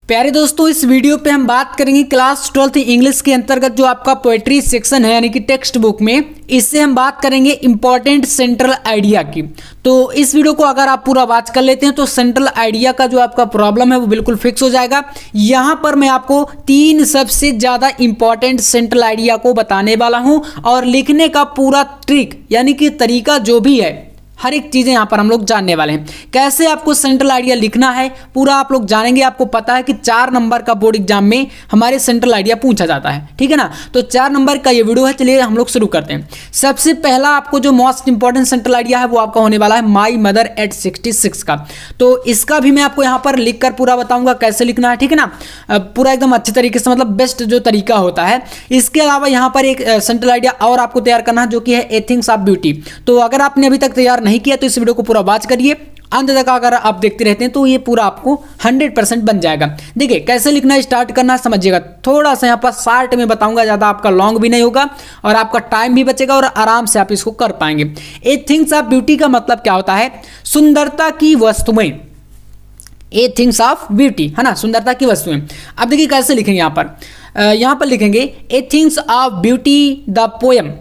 प्यारे दोस्तों, इस वीडियो पे हम बात करेंगे क्लास 12th इंग्लिश के अंतर्गत जो आपका पोएट्री सेक्शन है यानी कि टेक्स्ट बुक में, इससे हम बात करेंगे इंपॉर्टेंट सेंट्रल आइडिया की। तो इस वीडियो को अगर आप पूरा वॉच कर लेते हैं तो सेंट्रल आइडिया का जो आपका प्रॉब्लम है वो बिल्कुल फिक्स हो जाएगा। यहाँ पर मैं आपको 3 सबसे ज़्यादा इंपॉर्टेंट सेंट्रल आइडिया को बताने वाला हूँ और लिखने का पूरा ट्रिक यानी कि तरीका जो भी है, हर एक चीज़ें यहाँ पर हम लोग जानने वाले हैं। कैसे आपको सेंट्रल आइडिया लिखना है पूरा आप लोग जानेंगे। आपको पता है कि 4 नंबर का बोर्ड एग्जाम में हमारे सेंट्रल आइडिया पूछा जाता है, ठीक है ना। तो 4 नंबर का ये वीडियो है, चलिए हम लोग शुरू करते हैं। सबसे पहला आपको जो मोस्ट इंपॉर्टेंट सेंट्रल आइडिया है वो आपका होने वाला है माई मदर एट 66 का। तो इसका भी मैं आपको यहाँ पर लिख कर पूरा बताऊंगा कैसे लिखना है, ठीक है ना, पूरा एकदम अच्छे तरीके से, मतलब बेस्ट जो तरीका होता है। इसके अलावा यहाँ पर एक सेंट्रल आइडिया और आपको तैयार करना है जो कि है ए थिंग्स ऑफ ब्यूटी। तो अगर आपने अभी तक तैयार नहीं किया तो इस वीडियो को पूरा वॉच करिए, अंत तक अगर आप देखते रहते हैं तो ये पूरा आपको 100% बन जाएगा। देखिए कैसे लिखना स्टार्ट करना समझिएगा। थोड़ा सा यहाँ पर शार्ट में बताऊंगा, ज़्यादा आपका लॉन्ग भी नहीं होगा और आपका टाइम भी बचेगा और आराम से आप इसको कर पाएंगे। ए थिंग्स ऑफ ब्यूटी का मतलब क्या होता है? सुंदरता की वस्तुएं। ए थिंग्स ऑफ ब्यूटी है ना, सुंदरता की वस्तुएं। अब देखिए कैसे लिखेंगे यहाँ पर लिखेंगे a things of beauty the poem,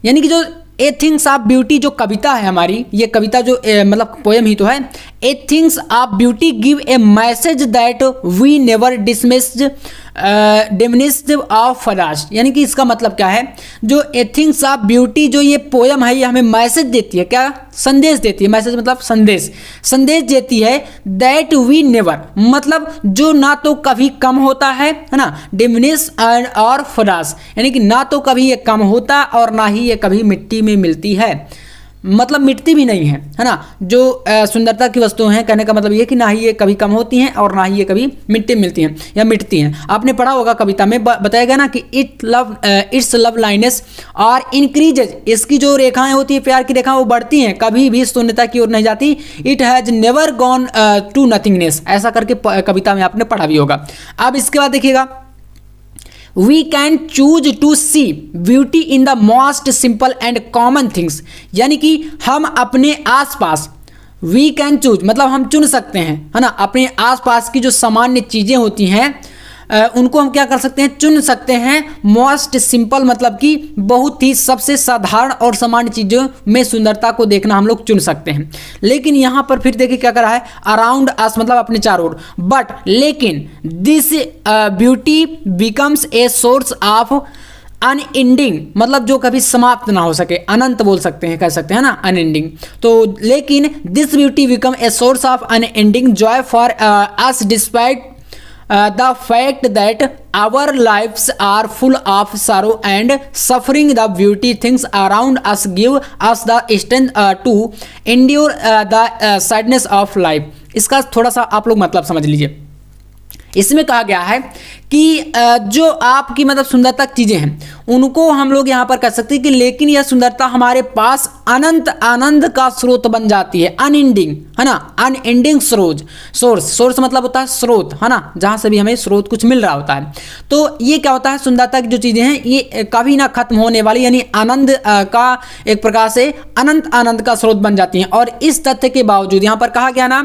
यानी कि जो ए थिंग्स ऑफ ब्यूटी जो कविता है हमारी, ये कविता जो मतलब पोएम ही तो है। A things of beauty give a message that we never dismissed diminished of फराश, यानी कि इसका मतलब क्या है? जो ए थिंग्स ऑफ ब्यूटी जो ये पोएम है ये हमें मैसेज देती है। क्या? संदेश देती है। मैसेज मतलब संदेश देती है। दैट वी नेवर मतलब जो ना तो कभी कम होता है ना, डिमिनिश और फराश, यानी कि ना तो कभी ये कम होता और ना ही ये कभी मिट्टी में मिलती है, मतलब मिटती भी नहीं है ना। जो सुंदरता की वस्तुएं हैं, कहने का मतलब ये कि ना ही ये कभी कम होती हैं और ना ही ये कभी मिट्टी मिलती हैं या मिटती हैं। आपने पढ़ा होगा कविता में बताया गया ना कि इट्स लव लाइनेस और इंक्रीजेज, इसकी जो रेखाएं होती है, प्यार की रेखाएं, वो बढ़ती हैं, कभी भी शून्यता की ओर नहीं जाती। It has never gone to nothingness, ऐसा करके कविता में आपने पढ़ा भी होगा। अब इसके बाद देखिएगा, We can choose to see beauty in the most simple and common things, यानी कि हम अपने आसपास we can choose मतलब हम चुन सकते हैं, है ना, अपने आसपास की जो सामान्य चीज़ें होती हैं उनको हम क्या कर सकते हैं? चुन सकते हैं। मोस्ट सिंपल मतलब कि बहुत ही सबसे साधारण और सामान्य चीज़ों में सुंदरता को देखना हम लोग चुन सकते हैं। लेकिन यहाँ पर फिर देखिए क्या कर रहा है, अराउंड अस मतलब अपने चारों ओर। बट लेकिन this beauty becomes a source of unending, मतलब जो कभी समाप्त ना हो सके, अनंत बोल सकते हैं, कह सकते हैं ना, अनएंडिंग। तो लेकिन this beauty become a source of unending Joy for us despite the fact that our lives are full of sorrow and suffering. The beauty things around us give us the strength to endure the sadness of life. इसका थोड़ा सा आप लोग मतलब समझ लीजिए। इसमें कहा गया है कि जो आपकी मतलब सुंदरता चीज़ें हैं उनको हम लोग यहाँ पर कह सकते हैं कि लेकिन यह सुंदरता हमारे पास अनंत आनंद का स्रोत बन जाती है। अनएंडिंग है ना, अनएंडिंग सोर्स मतलब होता है स्रोत, है ना, जहाँ से भी हमें स्रोत कुछ मिल रहा होता है। तो ये क्या होता है, सुंदरता की जो चीज़ें हैं ये कभी ना खत्म होने वाली, यानी आनंद का एक प्रकार से अनंत आनंद का स्रोत बन जाती हैं। और इस तथ्य के बावजूद यहाँ पर कहा गया ना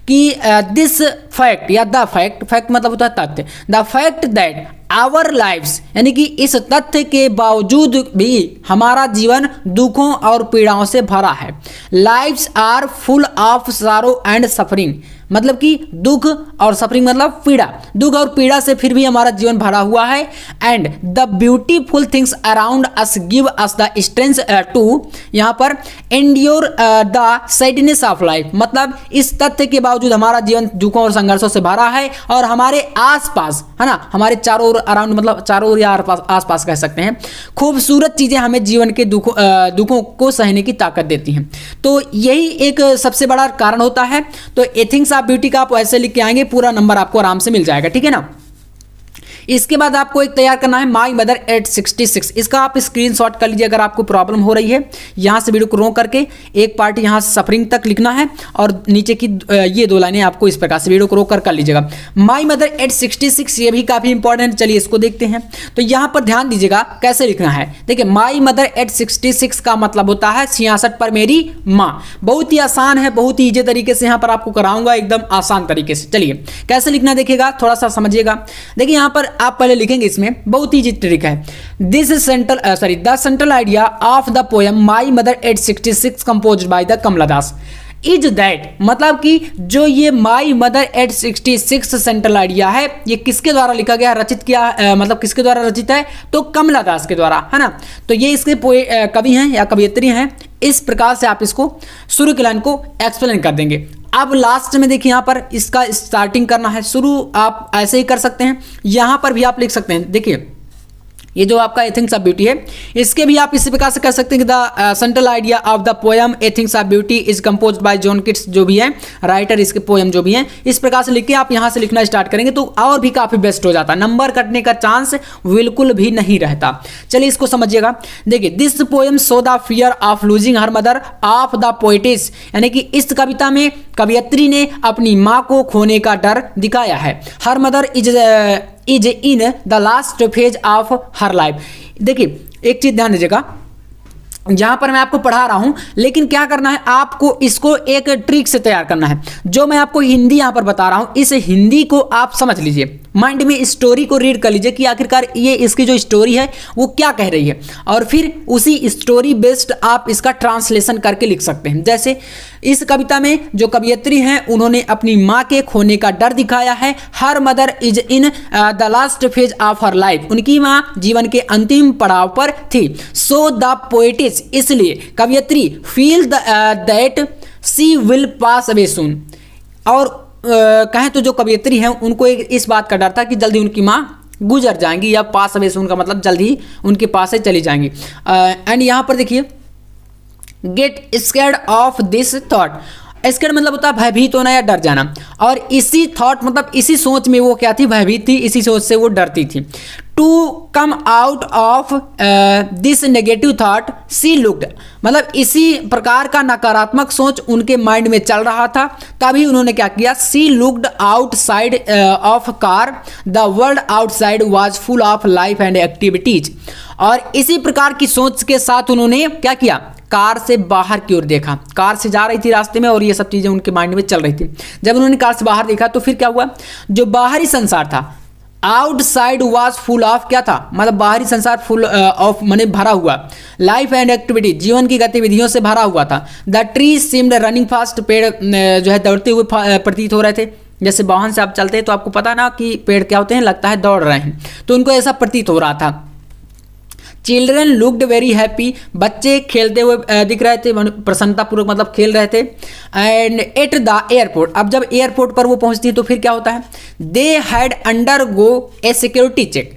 कि दिस फैक्ट या द फैक्ट मतलब होता है तथ्य, the fact that our life's, यानी कि इस तथ्य के बावजूद भी हमारा जीवन दुखों और पीड़ाओं से भरा है। Life's are full of sorrow and suffering, मतलब कि दुख और सफरिंग मतलब पीड़ा, दुख और पीड़ा से फिर भी हमारा जीवन भरा हुआ है। And the beautiful things around us give us the strength to, यहाँ पर endure the sadness of life, मतलब इस तथ्य के बावजूद हमारा जीवन दुखों और संघर्षों से भरा है और हमारे आसपास, है ना, हमारे चारों ओर, अराउंड मतलब चारों ओर या आसपास कह सकते हैं, खूबसूरत चीजें हमें जीवन के दुखों को सहने की ताकत देती हैं। तो यही एक सबसे बड़ा कारण होता है। तो ए थिंग्स ऑफ ब्यूटी का आप ऐसे लिख के आएंगे, पूरा नंबर आपको आराम से मिल जाएगा, ठीक है ना। इसके बाद आपको एक तैयार करना है माई मदर एट 66। इसका आप स्क्रीनशॉट कर लीजिए अगर आपको प्रॉब्लम हो रही है। यहाँ से वीडियो को रोक करके एक पार्ट यहाँ सफरिंग तक लिखना है और नीचे की ये 2 लाइनें आपको इस प्रकार से वीडियो को रोक कर लीजिएगा। माई मदर एट 66 ये भी काफी इंपॉर्टेंट, चलिए इसको देखते हैं। तो यहाँ पर ध्यान दीजिएगा कैसे लिखना है। देखिए माई मदर एट 66 का मतलब होता है 66 पर मेरी माँ। बहुत ही आसान है, बहुत ही इजी तरीके से यहाँ पर आपको कराऊंगा, एकदम आसान तरीके से। चलिए कैसे लिखना देखिएगा, थोड़ा सा समझिएगा। देखिए यहाँ पर आप पहले लिखेंगे, इसमें बहुत ही इजी तरीका है। This is the central idea of the poem my mother at 66 composed by the Kamala Das is that, मतलब कि जो ये my mother at 66 central idea है, ये किसके द्वारा लिखा गया, रचित किया, मतलब किसके द्वारा रचित है, तो कमलादास के द्वारा, है ना। तो ये इसके कवि हैं या कवियत्री हैं। इस प्रकार से आप इसको शुरू की लाइन को एक्सप्लेन कर देंगे। अब लास्ट में देखिए यहाँ पर इसका स्टार्टिंग करना है, शुरू आप ऐसे ही कर सकते हैं, यहाँ पर भी आप लिख सकते हैं। देखिए ये जो आपका ए थिंग्स ऑफ ब्यूटी है, इसके भी आप इसी प्रकार से कर सकते हैं कि the central idea of the poem A things of beauty is composed bye John Keats, जो भी है राइटर इसके पोएम जो भी है, इस प्रकार से लिख के आप यहाँ से लिखना स्टार्ट करेंगे तो और भी काफी बेस्ट हो जाता है, नंबर कटने का चांस बिल्कुल भी नहीं रहता। चलिए इसको समझिएगा। देखिए this poem show the fear of losing her mother of the poet's, यानी कि इस कविता में कवियत्री ने अपनी माँ को खोने का डर दिखाया है। Her mother is in the last phase of her life. देखिए एक चीज ध्यान दीजिएगा, जहां पर मैं आपको पढ़ा रहा हूं, लेकिन क्या करना है आपको, इसको एक ट्रिक से तैयार करना है। जो मैं आपको हिंदी यहां पर बता रहा हूं, इस हिंदी को आप समझ लीजिए, माइंड में स्टोरी को रीड कर लीजिए कि आखिरकार ये इसकी जो स्टोरी है वो क्या कह रही है, और फिर उसी स्टोरी बेस्ड आप इसका ट्रांसलेशन करके लिख सकते हैं। जैसे इस कविता में जो कवियत्री हैं उन्होंने अपनी माँ के खोने का डर दिखाया है। Her mother is in the last phase of her life, उनकी माँ जीवन के अंतिम पड़ाव पर थी। सो द पोएटिस, इसलिए कवियत्री feel that she will pass away soon, और कहें तो जो कवियत्री हैं उनको इस बात का डर था कि जल्दी उनकी माँ गुजर जाएंगी, या पास अवे सून का मतलब जल्दी उनके पास से चली जाएंगी। एंड यहाँ पर देखिए get scared of this thought, scared मतलब होता है भयभीत होना या डर जाना, और इसी थॉट मतलब इसी सोच में वो क्या थी, भयभीत थी, इसी सोच से वो डरती थी। To come out of this negative thought she looked, मतलब इसी प्रकार का नकारात्मक सोच उनके माइंड में चल रहा था, तभी उन्होंने क्या किया, she looked outside of car, the world outside was full of life and activities, और इसी प्रकार की सोच के साथ उन्होंने क्या किया, कार से बाहर की ओर देखा। कार से जा रही थी रास्ते में और ये सब चीजें उनके माइंड में चल रही थी। जब उन्होंने कार से बाहर देखा तो फिर क्या हुआ, जो बाहरी संसार था, आउटसाइड वाज फुल ऑफ, क्या था, मतलब बाहरी संसार फुल ऑफ माने भरा हुआ, लाइफ एंड एक्टिविटी, जीवन की गतिविधियों से भरा हुआ था। The tree seemed running fast, पेड़ जो है दौड़ते हुए प्रतीत हो रहे थे। जैसे वाहन से आप चलते हैं तो आपको पता ना कि पेड़ क्या होते हैं, लगता है दौड़ रहे हैं, तो उनको ऐसा प्रतीत हो रहा था। चिल्ड्रन लुक्ड वेरी हैप्पी, बच्चे खेलते हुए दिख रहे थे, प्रसन्नतापूर्वक मतलब खेल रहे थे। एंड एट द एयरपोर्ट, अब जब एयरपोर्ट पर वो पहुंचती है तो फिर क्या होता है, they had undergo a security check,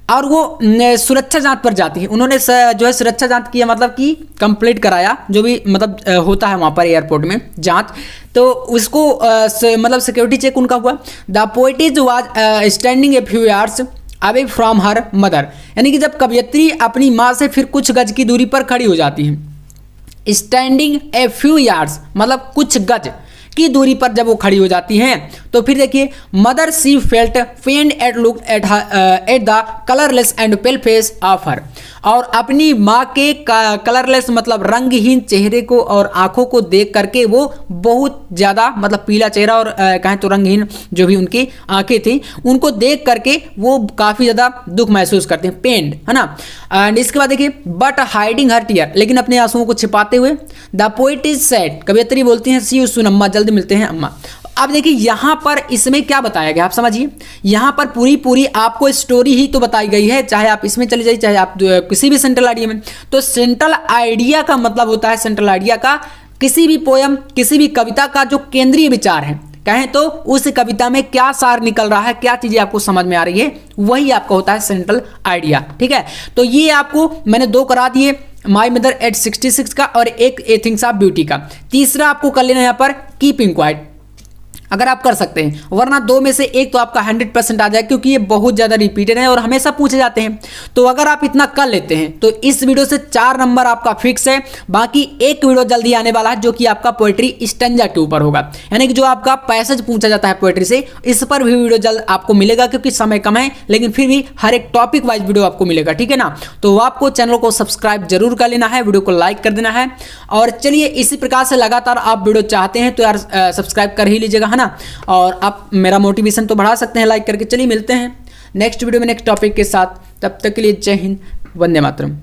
और वो सुरक्षा जांच पर जाती है। उन्होंने जो है सुरक्षा जांच किया, मतलब कि कंप्लीट कराया, जो भी मतलब होता है वहाँ पर एयरपोर्ट में जांच, तो उसको मतलब सिक्योरिटी चेक उनका हुआ। The poet's was standing a few yards away from her mother, यानी कि जब कवियत्री अपनी माँ से फिर कुछ गज की दूरी पर खड़ी हो जाती हैं। स्टैंडिंग ए फ्यू यार्ड्स मतलब कुछ गज की दूरी पर जब वो खड़ी हो जाती हैं तो फिर देखिए, mother C felt pen at look at the colourless and pale face of her, और अपनी माँ के कलरलेस मतलब रंगहीन चेहरे को और आंखों को देख करके वो बहुत ज़्यादा मतलब पीला चेहरा और कहें तो रंगहीन जो भी उनकी आंखें थी, उनको देख करके वो काफ़ी ज़्यादा दुख महसूस करते हैं, पेन, है ना। एंड इसके बाद देखिए, बट हाइडिंग हर टीयर, लेकिन अपने आंसुओं को छिपाते हुए, द पोएट इज सैड, कवियत्री बोलती हैं, सी यू सून अम्मा, जल्दी मिलते हैं अम्मा। अब देखिए यहाँ पर इसमें क्या बताया गया, आप समझिए, यहाँ पर पूरी आपको स्टोरी ही तो बताई गई है, चाहे आप इसमें चले जाइए, चाहे आप किसी भी सेंट्रल आइडिया में। तो सेंट्रल आइडिया का मतलब होता है, सेंट्रल आइडिया का किसी भी पोयम, किसी भी कविता का जो केंद्रीय विचार है, कहें तो उस कविता में क्या सार निकल रहा है, क्या चीजें आपको समझ में आ रही है, वही आपका होता है सेंट्रल आइडिया। ठीक है, तो ये आपको मैंने 2 करा दिए, माई मदर एट 66 का और एक ए थिंग्स ऑफ ब्यूटी का। तीसरा आपको कर लेना यहाँ पर कीपिंग क्वाइट। अगर आप कर सकते हैं, वरना 2 में से एक तो आपका 100% आ जाए, क्योंकि ये बहुत ज़्यादा रिपीटेड है और हमेशा पूछे जाते हैं। तो अगर आप इतना कर लेते हैं तो इस वीडियो से 4 नंबर आपका फिक्स है। बाकी एक वीडियो जल्दी आने वाला है जो कि आपका पोएट्री स्टैंजा के ऊपर होगा, यानी कि जो आपका पैसेज पूछा जाता है पोएट्री से, इस पर भी वीडियो जल्द आपको मिलेगा, क्योंकि समय कम है, लेकिन फिर भी हर एक टॉपिक वाइज वीडियो आपको मिलेगा, ठीक है ना। तो आपको चैनल को सब्सक्राइब जरूर कर लेना है, वीडियो को लाइक कर देना है। और चलिए इसी प्रकार से लगातार आप वीडियो चाहते हैं तो यार सब्सक्राइब कर ही लीजिएगा, है ना। और आप मेरा मोटिवेशन तो बढ़ा सकते हैं लाइक करके। चलिए मिलते हैं नेक्स्ट वीडियो में नेक्स्ट टॉपिक के साथ, तब तक के लिए जय हिंद, वंदे मातरम।